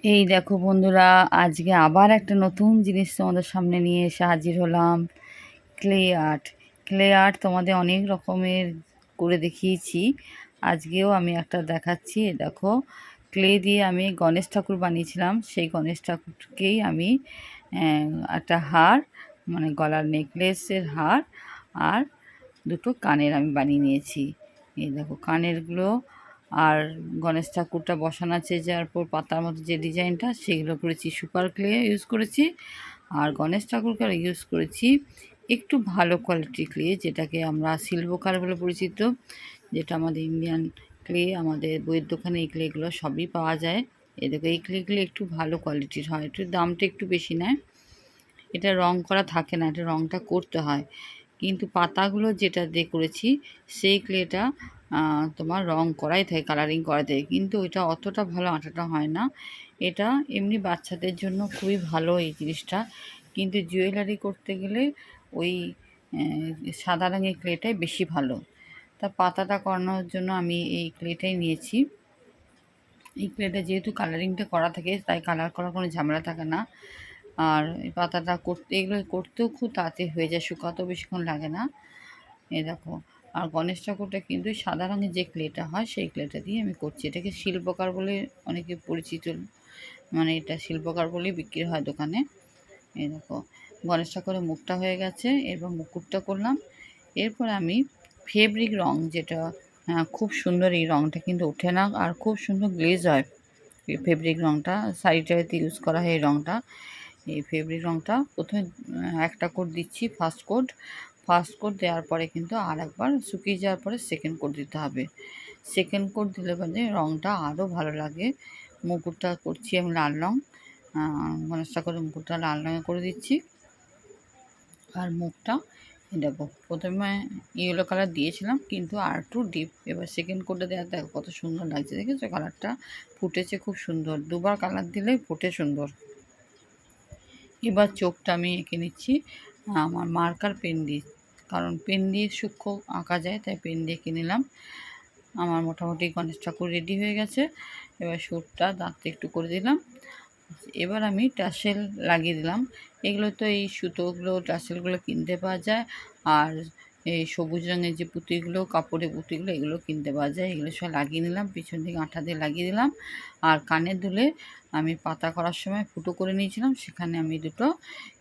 এই দেখো বন্ধুরা, আজকে আবার একটা নতুন জিনিস তোমাদের সামনে নিয়ে এসে হাজির হলাম। Clay art. ক্লে আর্ট তোমাদের অনেক রকমের করে দেখিয়েছি। আজকেও আমি একটা দেখাচ্ছি। দেখো, ক্লে দিয়ে আমি গণেশ ঠাকুর বানিয়েছিলাম। সেই গণেশ ঠাকুরকেই আমি একটা হার, মানে গলার নেকলেসের হার আর দুটো কানের আমি বানিয়ে নিয়েছি। এই দেখো কানেরগুলো, আর গণেশ ঠাকুরটা বসানো আছে যার উপর পাতার মতো যে ডিজাইনটা, সেগুলো করেছি সুপার ক্লে ইউজ করেছি। আর গণেশ ঠাকুরকে ইউজ করেছি একটু ভালো কোয়ালিটির ক্লে, যেটাকে আমরা সিলভোকার বলে পরিচিত, যেটা আমাদের ইন্ডিয়ান ক্লে। আমাদের বইয়ের দোকানে এই ক্লেগুলো সবই পাওয়া যায়। এই দেখো, এই ক্লেগুলো একটু ভালো কোয়ালিটির হয়, একটু দামটা একটু বেশি নেয়। এটা রং করা থাকে না, এটা রংটা করতে হয়। কিন্তু পাতাগুলো যেটা দিয়ে করেছি সেই ক্লেটা তোমার রং করাই থাকে, কালারিং করা থাকে, কিন্তু ওইটা অতটা ভালো আঠাটা হয় না। এটা এমনি বাচ্চাদের জন্য খুবই ভালো এই জিনিসটা, কিন্তু জুয়েলারি করতে গেলে ওই সাদা রঙের ক্লেটাই বেশি ভালো। তা পাতাটা করানোর জন্য আমি এই ক্লেটাই নিয়েছি। এই ক্লেটা যেহেতু কালারিংটা করা থাকে, তাই কালার করার কোনো ঝামেলা থাকে না। আর এই পাতাটা করতে, এগুলো করতেও খুব তাড়াতাড়ি হয়ে যায়, শুকাতেও বেশিক্ষণ লাগে না। এই দেখো, আর গণেশ ঠাকুরটা কিন্তু সাদা রঙের যে ক্লেটা হয় সেই ক্লেটা দিয়ে আমি করছি। এটাকে শিল্পকার বলে অনেকে পরিচিত, মানে এটা শিল্পকার বলেই বিক্রি হয় দোকানে। এই দেখো, গণেশ ঠাকুরের মুখটা হয়ে গেছে, এরপর মুকুটটা করলাম। এরপর আমি ফেব্রিক রং, যেটা খুব সুন্দর, এই রংটা কিন্তু ওঠে না আর খুব সুন্দর গ্লেজ হয়। এই ফেব্রিক রংটা শাড়ি টাড়িতে ইউজ করা হয়। এই রংটা, এই ফেব্রিক রংটা প্রথমে একটা কোট দিচ্ছি, ফার্স্ট কোট দেওয়ার পরে কিন্তু আর একবার শুকিয়ে যাওয়ার পরে সেকেন্ড কোট দিতে হবে। সেকেন্ড কোট দিলে মানে রংটা আরও ভালো লাগে। মুকুটটা করছি আমি লাল রং, গণেশ ঠাকুরের মুকুটটা লাল রঙে করে দিচ্ছি। আর মুখটা দেখো, প্রথমে ইয়েলো কালার দিয়েছিলাম কিন্তু আর একটু ডিপ, এবার সেকেন্ড কোটে দেওয়া, দেখো কত সুন্দর লাগছে, দেখেছো কালারটা ফুটেছে খুব সুন্দর। দুবার কালার দিলেই ফুটে সুন্দর। এবার চোখটা আমি এঁকে নিচ্ছি আমার মার্কার পেন দিয়ে, কারণ পেন দিয়ে সূক্ষ্ম আঁকা যায়, তাই পেন দিয়ে এঁকে নিলাম। আমার মোটামুটি গণেশ ঠাকুর রেডি হয়ে গেছে। এবার সুরটা দাঁতটা একটু করে দিলাম। এবার আমি টাসেল লাগিয়ে দিলাম। এগুলো তো এই সুতোগুলো, টাসেলগুলো কিনতে পাওয়া যায়। আর এই সবুজ রঙের যে পুঁতিগুলো, কাপড়ের পুঁতিগুলো, এগুলো কিনতে পাওয়া যায়। এগুলো সব লাগিয়ে নিলাম, পিছন দিকে আঠা দিয়ে লাগিয়ে দিলাম। আর কানের দুলে আমি পাতা করার সময় ফুটো করে নিয়েছিলাম, সেখানে আমি দুটো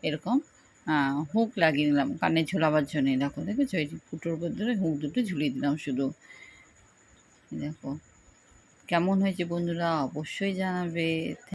এরকম হুক লাগিয়ে নিলাম কানে ঝোলাবার জন্য। দেখো, দেখেছো, এই যে ফুটোর উপর ধরে হুক দুটো ঝুলিয়ে দিলাম শুধু। দেখো কেমন হয়েছে বন্ধুরা, অবশ্যই জানাবে।